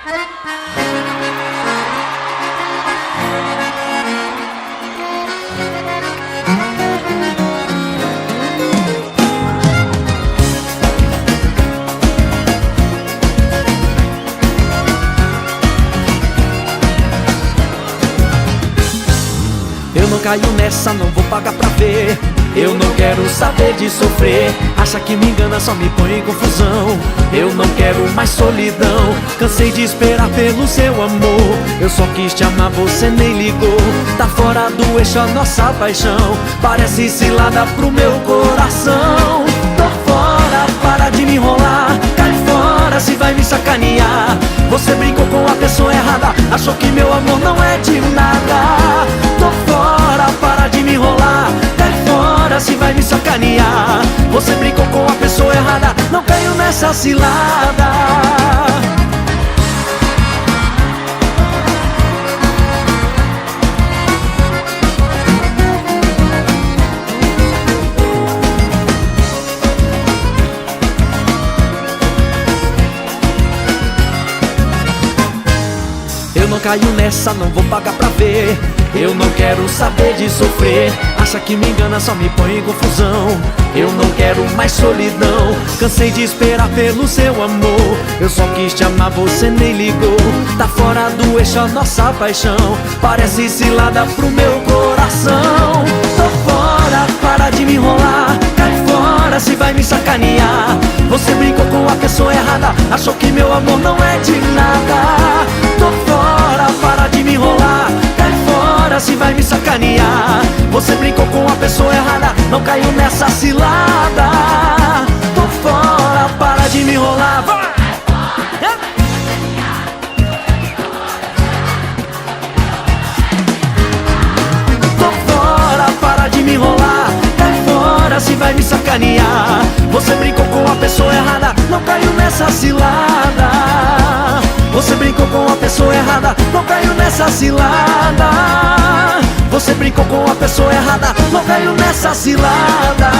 Eu não caio nessa, não vou pagar pra ver. Eu não quero saber de sofrer. Acha que me engana, só me põe em confusão. Eu não quero mais solidão. Cansei de esperar pelo seu amor. Eu só quis te amar, você nem ligou. Tá fora do eixo a nossa paixão. Parece cilada pro meu coração. Tô fora, para de me enrolar. Cai fora, se vai me sacanear. Você brincou com a pessoa errada. Achou que meu amor não é de nada. Tô fora, para de me enrolar. Cai fora, se vai me sacanear. Você brincou com a pessoa errada. Não caiu nessa cilada. Eu não caio nessa, não vou pagar pra ver. Eu não quero saber de sofrer. Acha que me engana, só me põe em confusão. Eu não quero mais solidão. Cansei de esperar pelo seu amor. Eu só quis te amar, você nem ligou. Tá fora do eixo a nossa paixão. Parece cilada pro meu coração. Tô fora, para de me enrolar. Cai fora, se vai me sacanear. Você brincou com a pessoa errada. Achou que meu amor não é de nada. Tô fora, para de me enrolar. Cai fora, se vai me sacanear. Você brincou com a pessoa errada. Não caiu nessa cilada. Tô fora, para de me enrolar. Vai! Tô fora, para de me enrolar. Cai fora, se vai me sacanear. Você brincou com a pessoa errada. Não caiu nessa cilada. Você brincou com a pessoa errada. Não caiu nessa cilada. Você brincou com a pessoa errada. Não caiu nessa cilada.